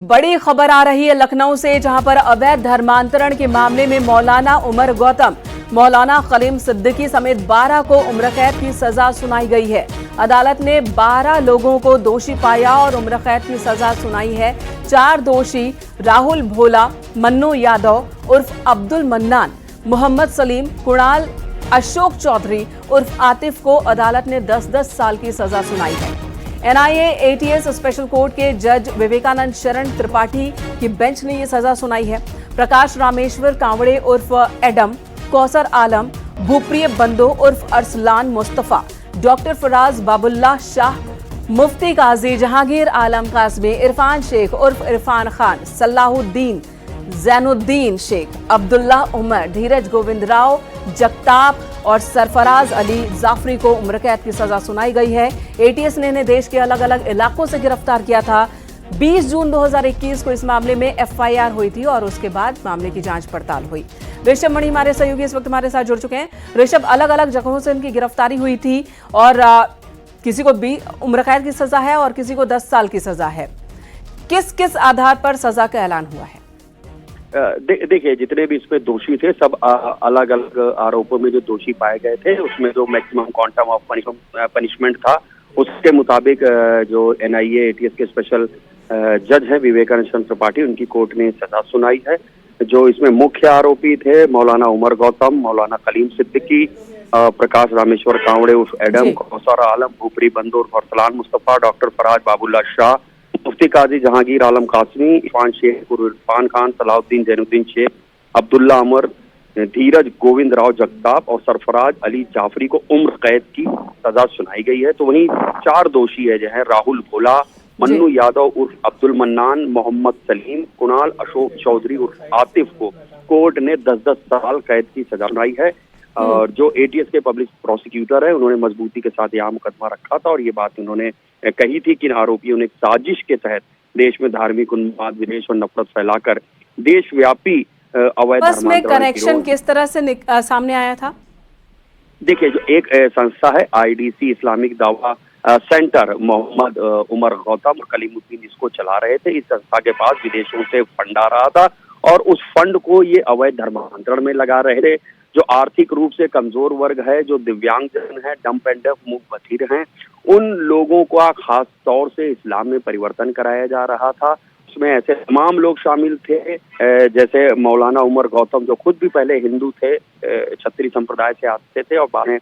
बड़ी खबर आ रही है लखनऊ से, जहां पर अवैध धर्मांतरण के मामले में मौलाना उमर गौतम, मौलाना कलीम सिद्दीकी समेत 12 को उम्र कैद की सजा सुनाई गई है। अदालत ने 12 लोगों को दोषी पाया और उम्र कैद की सजा सुनाई है। 4 दोषी राहुल भोला, मन्नू यादव उर्फ अब्दुल मन्नान, मोहम्मद सलीम, कुणाल अशोक चौधरी उर्फ आतिफ को अदालत ने 10-10 साल की सजा सुनाई है। एनआईए एटीएस स्पेशल कोर्ट के जज विवेकानंद शरण त्रिपाठी की बेंच ने यह सजा सुनाई है। प्रकाश रामेश्वर कांवड़े उर्फ एडम, कौसर आलम, भूप्रिय बंदो उर्फ अरसलान मुस्तफा, डॉक्टर फराज बाबुल्लाह शाह, मुफ्ती काजी जहांगीर आलम कासमी, इरफान शेख उर्फ इरफान खान, सलाहुद्दीन जैनुद्दीन शेख, अब्दुल्ला उमर, धीरज गोविंद राव जगताप और सरफराज अली जाफरी को उम्र कैद की सजा सुनाई गई है। एटीएस ने इन्हें देश के अलग अलग इलाकों से गिरफ्तार किया था। 20 जून 2021 को इस मामले में एफआईआर हुई थी और उसके बाद मामले की जांच पड़ताल हुई। ऋषभ मणि हमारे सहयोगी इस वक्त हमारे साथ जुड़ चुके हैं। ऋषभ, अलग अलग जगहों से इनकी गिरफ्तारी हुई थी और किसी को उम्र कैद की सजा है और किसी को 10 साल की सजा है। किस किस आधार पर सजा का ऐलान हुआ है? देखिए, जितने भी इसमें दोषी थे सब अलग अलग आरोपों में जो दोषी पाए गए थे उसमें जो मैक्सिमम क्वांटम ऑफ पनिशमेंट था उसके मुताबिक जो एनआईए एटीएस के स्पेशल जज हैं विवेकानंद शरण त्रिपाठी, उनकी कोर्ट ने सजा सुनाई है। जो इसमें मुख्य आरोपी थे मौलाना उमर गौतम, मौलाना कलीम सिद्दीकी, प्रकाश रामेश्वर कांवड़े उर्फ एडम, कौसर आलम, भूपरी बंदो उर्फ अरसलान मुस्तफा, डॉक्टर फराज बाबुल्लाह शाह, मुफ्ती काजी जहांगीर आलम कासमी, इरफान शेख उर्फ इरफान खान, सलाहुद्दीन जैनुद्दीन शेख, अब्दुल्ला उमर, धीरज गोविंद राव जगताप और सरफराज अली जाफरी को उम्र कैद की सजा सुनाई गई है। तो वहीं 4 दोषी है जो है राहुल भोला, मन्नू यादव उर्फ अब्दुल मन्नान, मोहम्मद सलीम, कुणाल अशोक चौधरी उर्फ आतिफ को कोर्ट ने 10-10 साल कैद की सजा सुनाई है। और जो एटीएस के पब्लिक प्रोसिक्यूटर है उन्होंने मजबूती के साथ यह मुकदमा रखा था और ये बात उन्होंने कही थी कि इन आरोपियों ने एक साजिश के तहत देश में धार्मिक उन्माद, विद्वेष और नफरत फैलाकर देशव्यापी अवैध में कनेक्शन किस तरह से सामने आया था? देखिए, जो एक संस्था है आईडीसी इस्लामिक दावा सेंटर, मोहम्मद उमर गौतम और कलीमुद्दीन इसको चला रहे थे। इस संस्था के पास विदेशों से फंड आ रहा था और उस फंड को ये अवैध धर्मांतरण में लगा रहे थे। जो आर्थिक रूप से कमजोर वर्ग है, जो दिव्यांगजन है, डम्प एंड डफ, मूक बधिर हैं, उन लोगों का खास तौर से इस्लाम में परिवर्तन कराया जा रहा था। उसमें ऐसे तमाम लोग शामिल थे जैसे मौलाना उमर गौतम जो खुद भी पहले हिंदू थे, क्षत्रिय संप्रदाय से आते थे और बाद में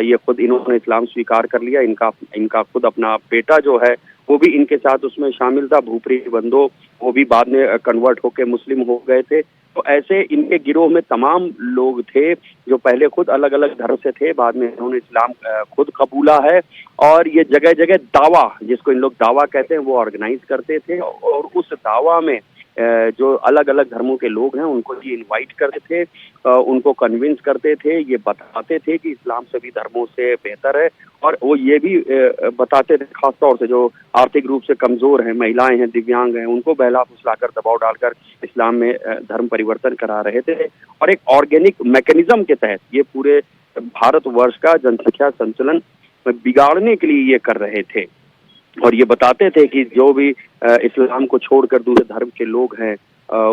ये खुद इन्होंने इस्लाम स्वीकार कर लिया। इनका खुद अपना बेटा जो है वो भी इनके साथ उसमें शामिल था, भूपरी बंदो, वो भी बाद में कन्वर्ट होकर मुस्लिम हो गए थे। तो ऐसे इनके गिरोह में तमाम लोग थे जो पहले खुद अलग अलग धर्म से थे, बाद में इन्होंने इस्लाम खुद कबूला है और ये जगह जगह दावा, जिसको इन लोग दावा कहते हैं, वो ऑर्गेनाइज करते थे और उस दावा में जो अलग अलग धर्मों के लोग हैं उनको ये इनवाइट करते थे, उनको कन्विंस करते थे, ये बताते थे कि इस्लाम सभी धर्मों से बेहतर है और वो ये भी बताते थे खास तौर से जो आर्थिक रूप से कमजोर हैं, महिलाएं हैं, दिव्यांग हैं, उनको बहला फुसलाकर दबाव डालकर इस्लाम में धर्म परिवर्तन करा रहे थे। और एक ऑर्गेनिक मैकेनिज्म के तहत ये पूरे भारतवर्ष का जनसंख्या संचलन बिगाड़ने के लिए ये कर रहे थे और ये बताते थे कि जो भी इस्लाम को छोड़कर दूसरे धर्म के लोग हैं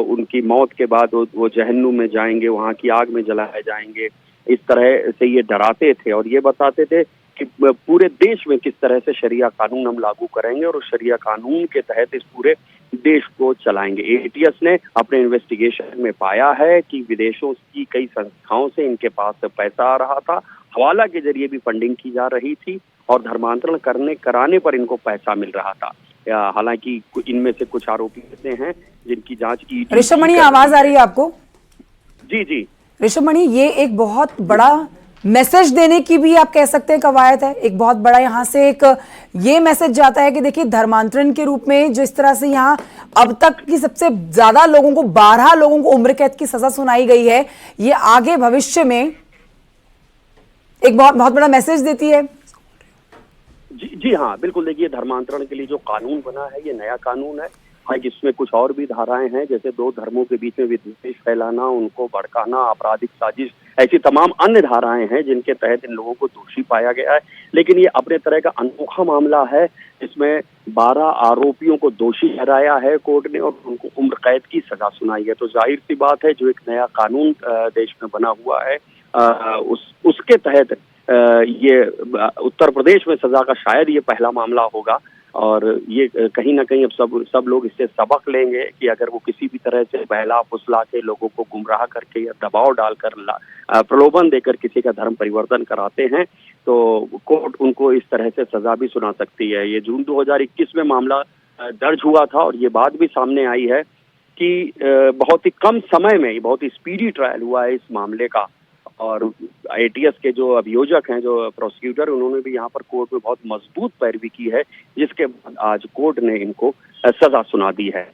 उनकी मौत के बाद वो जहन्नुम में जाएंगे, वहाँ की आग में जलाए जाएंगे। इस तरह से ये डराते थे और ये बताते थे कि पूरे देश में किस तरह से शरिया कानून हम लागू करेंगे और उस शरिया कानून के तहत इस पूरे देश को चलाएंगे। एटीएस ने अपने इन्वेस्टिगेशन में पाया है कि विदेशों की कई संस्थाओं से इनके पास पैसा आ रहा था, हवाला के जरिए भी फंडिंग की जा रही थी और धर्मांतरण कराने पर इनको पैसा मिल रहा था। हालांकि इनमें से कुछ आरोपी ऐसे हैं जिनकी जांच की। ऋषभ मणि, आवाज आ रही है आपको? जी जी ऋषभ मणि, ये एक बहुत बड़ा मैसेज देने की भी आप कह सकते हैं कवायद है। एक बहुत बड़ा यहाँ से एक ये मैसेज जाता है कि देखिए, धर्मांतरण के रूप में जिस तरह से यहाँ अब तक की सबसे ज्यादा लोगों को 12 लोगों को उम्र कैद की सजा सुनाई गई है, ये आगे भविष्य में एक बहुत बड़ा मैसेज देती है। जी हाँ, बिल्कुल। देखिए, धर्मांतरण के लिए जो कानून बना है ये नया कानून है। जिसमें कुछ और भी धाराएं हैं, जैसे दो धर्मों के बीच में विद्वेष फैलाना, उनको भड़काना, आपराधिक साजिश, ऐसी तमाम अन्य धाराएं हैं जिनके तहत इन लोगों को दोषी पाया गया है। लेकिन ये अपने तरह का अनोखा मामला है। इसमें 12 आरोपियों को दोषी ठहराया है कोर्ट ने और उनको उम्र कैद की सजा सुनाई है। तो जाहिर सी बात है, जो एक नया कानून देश में बना हुआ है, उसके तहत ये उत्तर प्रदेश में सजा का शायद ये पहला मामला होगा। और ये कहीं ना कहीं अब सब लोग इससे सबक लेंगे कि अगर वो किसी भी तरह से बहला फुसला के लोगों को गुमराह करके या दबाव डालकर प्रलोभन देकर किसी का धर्म परिवर्तन कराते हैं, तो कोर्ट उनको इस तरह से सजा भी सुना सकती है। ये जून 2021 में मामला दर्ज हुआ था और ये बात भी सामने आई है कि बहुत ही कम समय में बहुत ही स्पीडी ट्रायल हुआ है इस मामले का। और एटीएस के जो अभियोजक हैं, जो प्रोसिक्यूटर, उन्होंने भी यहाँ पर कोर्ट में बहुत मजबूत पैरवी की है, जिसके बाद आज कोर्ट ने इनको सजा सुना दी है।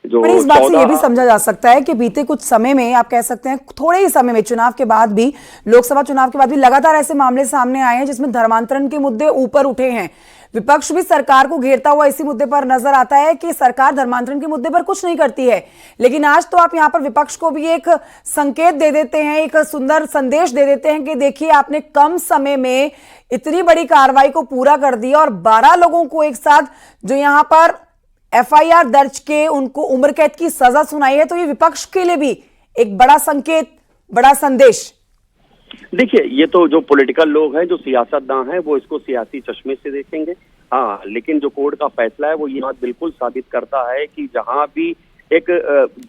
जो इस बात से ये भी समझा जा सकता है कि बीते कुछ समय में, आप कह सकते हैं थोड़े ही समय में, चुनाव के बाद भी, लोकसभा चुनाव के बाद भी लगातार ऐसे मामले सामने आए हैं जिसमें धर्मांतरण के मुद्दे ऊपर उठे हैं। विपक्ष भी सरकार को घेरता हुआ इसी मुद्दे पर नजर आता है कि सरकार धर्मांतरण के मुद्दे पर कुछ नहीं करती है। लेकिन आज तो आप यहाँ पर विपक्ष को भी एक संकेत दे देते हैं, एक सुंदर संदेश दे देते हैं कि देखिए, आपने कम समय में इतनी बड़ी कार्रवाई को पूरा कर दिया और 12 लोगों को एक साथ जो यहाँ पर एफआईआर दर्ज के उनको उम्र कैद की सजा सुनाई है। तो ये विपक्ष के लिए भी एक बड़ा संकेत, बड़ा संदेश। देखिए, ये तो जो पॉलिटिकल लोग हैं, जो सियासतदान हैं, वो इसको सियासी चश्मे से देखेंगे। हाँ, लेकिन जो कोर्ट का फैसला है वो ये बात बिल्कुल साबित करता है कि जहां भी एक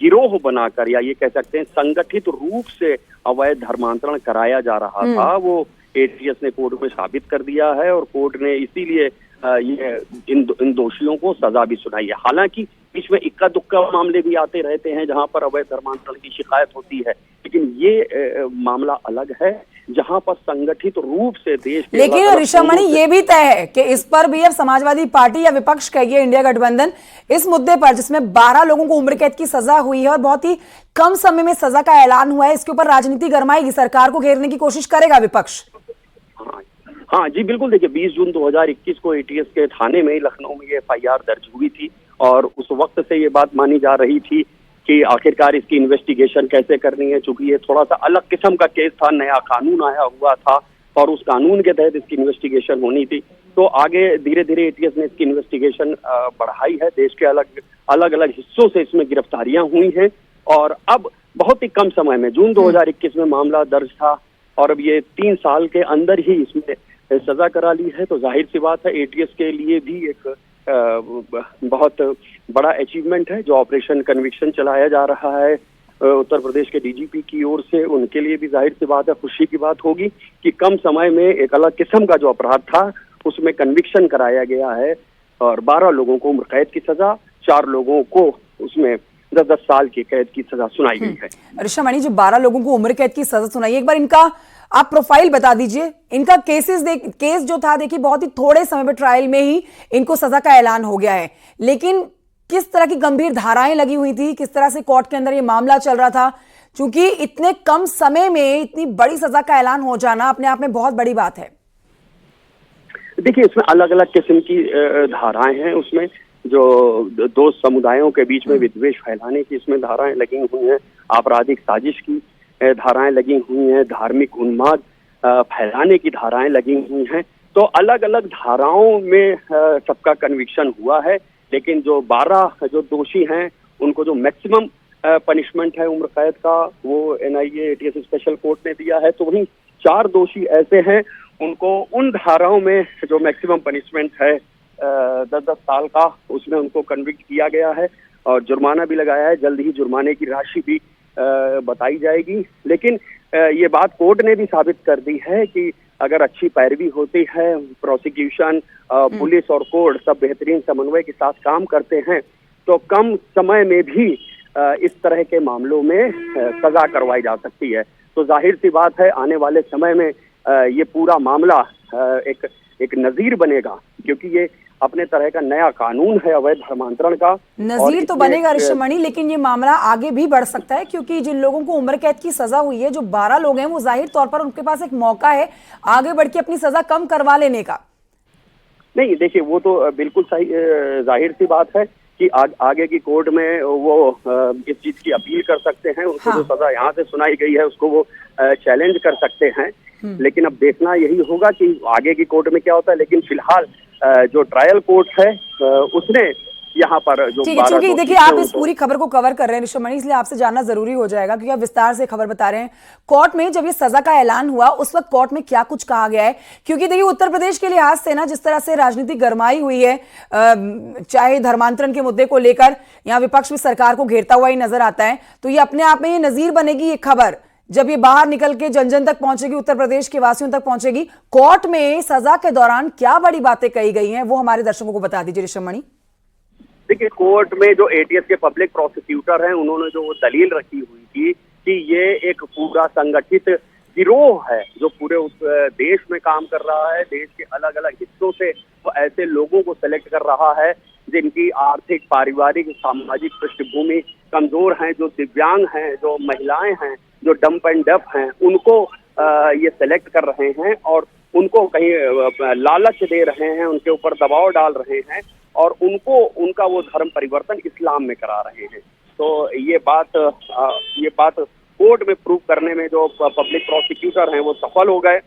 गिरोह बनाकर, या ये कह सकते हैं संगठित रूप से अवैध धर्मांतरण कराया जा रहा था, वो एटीएस ने कोर्ट में साबित कर दिया है और कोर्ट ने इसीलिए ये इन दोषियों को सजा भी सुनाई है। हालांकि बीच में इक्का दुक्का मामले भी आते रहते हैं जहां पर अवैध धर्मांतरण की शिकायत होती है, लेकिन ये मामला अलग है जहां पर संगठित रूप से देश के, लेकिन ऋषभ मणि, ये भी तय है कि इस पर भी अब समाजवादी पार्टी या विपक्ष कहिए, इंडिया गठबंधन, इस मुद्दे पर जिसमें 12 लोगों को उम्र कैद की सजा हुई है और बहुत ही कम समय में सजा का ऐलान हुआ है, इसके ऊपर राजनीति गरमाएगी, सरकार को घेरने की कोशिश करेगा विपक्ष। हाँ जी, बिल्कुल। देखिए, 20 जून 2021 को एटीएस के थाने में लखनऊ में ये एफआईआर दर्ज हुई थी और उस वक्त से ये बात मानी जा रही थी कि आखिरकार इसकी इन्वेस्टिगेशन कैसे करनी है, चूंकि ये थोड़ा सा अलग किस्म का केस था, नया कानून आया हुआ था और उस कानून के तहत इसकी इन्वेस्टिगेशन होनी थी। तो आगे धीरे धीरे एटीएस ने इसकी इन्वेस्टिगेशन बढ़ाई है। देश के अलग अलग हिस्सों से इसमें गिरफ्तारियां हुई हैं और अब बहुत ही कम समय में, जून 2021 में मामला दर्ज था और अब ये 3 साल के अंदर ही इसमें सजा करा ली है। तो जाहिर सी बात है, एटीएस के लिए भी एक बहुत बड़ा अचीवमेंट है। जो ऑपरेशन कन्विक्शन चलाया जा रहा है उत्तर प्रदेश के डीजीपी की ओर से, उनके लिए भी जाहिर सी बात है, खुशी की बात होगी कि कम समय में एक अलग किस्म का जो अपराध था उसमें कन्विक्शन कराया गया है और 12 लोगों को उम्र कैद की सजा, 4 लोगों को उसमें 10-10 साल की कैद की सजा सुनाई गई है। ऋषभ मणि, जो 12 लोगों को उम्र कैद की सजा सुनाई, एक बार इनका आप प्रोफाइल बता दीजिए। इनका केस जो था, देखिए बहुत ही थोड़े समय में ट्रायल में ही इनको सजा का ऐलान हो गया है, लेकिन किस तरह की गंभीर धाराएं लगी हुई थी, किस तरह से कोर्ट के अंदर ये मामला चल रहा था, क्योंकि इतने कम समय में इतनी बड़ी सजा का ऐलान हो जाना अपने आप में बहुत बड़ी बात है। देखिए, इसमें अलग अलग किस्म की धाराएं हैं। उसमें जो दो समुदायों के बीच में विद्वेष फैलाने की इसमें धाराएं लगी हुई हैं, आपराधिक साजिश की धाराएं लगी हुई हैं, धार्मिक उन्माद फैलाने की धाराएं लगी हुई हैं। तो अलग अलग धाराओं में सबका कन्विक्शन हुआ है, लेकिन जो 12 जो दोषी हैं उनको जो मैक्सिमम पनिशमेंट है उम्र कैद का, वो एनआईए एटीएस स्पेशल कोर्ट ने दिया है। तो वहीं 4 दोषी ऐसे हैं, उनको उन धाराओं में जो मैक्सिमम पनिशमेंट है 10-10 साल का, उसमें उनको कन्विक्ट किया गया है और जुर्माना भी लगाया है। जल्द ही जुर्माने की राशि भी बताई जाएगी। लेकिन ये बात कोर्ट ने भी साबित कर दी है कि अगर अच्छी पैरवी होती है, प्रोसिक्यूशन, पुलिस और कोर्ट सब बेहतरीन समन्वय के साथ काम करते हैं, तो कम समय में भी इस तरह के मामलों में सजा करवाई जा सकती है। तो जाहिर सी बात है, आने वाले समय में ये पूरा मामला एक नजीर बनेगा, क्योंकि ये अपने तरह का नया कानून है अवैध धर्मांतरण का। नजीर तो बनेगा ऋषभ मणि, लेकिन ये मामला आगे भी बढ़ सकता है, क्योंकि जिन लोगों को उम्र कैद की सजा हुई है, जो 12 लोग हैं, वो जाहिर तौर पर उनके पास एक मौका है आगे बढ़ के अपनी सजा कम करवा लेने का। नहीं, देखिए, वो तो बिल्कुल सही, जाहिर सी बात है कि आगे की कोर्ट में वो इस चीज की अपील कर सकते हैं। उनको जो सजा यहाँ से सुनाई गई है उसको वो चैलेंज कर सकते हैं। लेकिन अब देखना यही होगा कि आगे की कोर्ट में क्या होता है। लेकिन फिलहाल जो ट्रायल कोर्ट है उसने यहाँ पर जो ठीक है, क्योंकि देखिए आप इस पूरी खबर को कवर कर रहे हैं ऋषभ मणि, इसलिए आपसे जानना जरूरी हो जाएगा क्योंकि आप विस्तार से खबर बता रहे हैं। कोर्ट में जब ये सजा का ऐलान हुआ उस वक्त कोर्ट में क्या कुछ कहा गया है? क्योंकि देखिए उत्तर प्रदेश के लिहाज से ना जिस तरह से राजनीति गरमाई हुई है, चाहे धर्मांतरण के मुद्दे को लेकर यहाँ विपक्ष भी सरकार को घेरता हुआ ही नजर आता है, तो ये अपने आप में ये नजीर बनेगी ये खबर जब ये बाहर निकल के जन जन तक पहुंचेगी, उत्तर प्रदेश के वासियों तक पहुंचेगी। कोर्ट में सजा के दौरान क्या बड़ी बातें कही गई हैं वो हमारे दर्शकों को बता दीजिए ऋषभ मणि। देखिए कोर्ट में जो एटीएस के पब्लिक प्रोसिक्यूटर हैं उन्होंने जो दलील रखी हुई थी कि ये एक पूरा संगठित गिरोह है जो पूरे उस देश में काम कर रहा है। देश के अलग अलग हिस्सों से वो ऐसे लोगों को सेलेक्ट कर रहा है जिनकी आर्थिक, पारिवारिक, सामाजिक पृष्ठभूमि कमजोर हैं, जो दिव्यांग हैं, जो महिलाएं हैं, जो डम्प एंड डफ हैं, उनको ये सेलेक्ट कर रहे हैं और उनको कहीं लालच दे रहे हैं, उनके ऊपर दबाव डाल रहे हैं और उनको उनका वो धर्म परिवर्तन इस्लाम में करा रहे हैं। तो ये बात कोर्ट में प्रूव करने में जो पब्लिक प्रोसिक्यूटर हैं वो सफल हो गए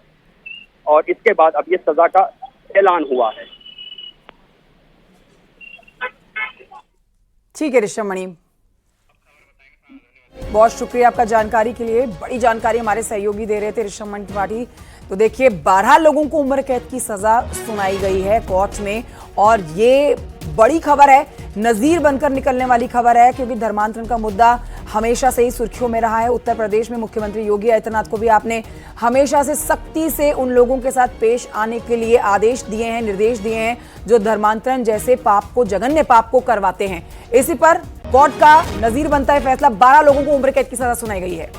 और इसके बाद अब ये सजा का ऐलान हुआ है। ठीक है ऋषभ मणि, बहुत शुक्रिया आपका जानकारी के लिए। बड़ी जानकारी हमारे सहयोगी दे रहे थे ऋषभ मणि त्रिपाठी। तो देखिए 12 लोगों को उम्र कैद की सजा सुनाई गई है कोर्ट में और ये बड़ी खबर है, नजीर बनकर निकलने वाली खबर है क्योंकि धर्मांतरण का मुद्दा हमेशा से ही सुर्खियों में रहा है। उत्तर प्रदेश में मुख्यमंत्री योगी आदित्यनाथ को भी आपने हमेशा से सख्ती से उन लोगों के साथ पेश आने के लिए आदेश दिए हैं, निर्देश दिए हैं जो धर्मांतरण जैसे पाप को, जघन्य पाप को करवाते हैं। इसी पर कोर्ट का नजीर बनता है फैसला, 12 लोगों को उम्र कैद की सजा सुनाई गई है।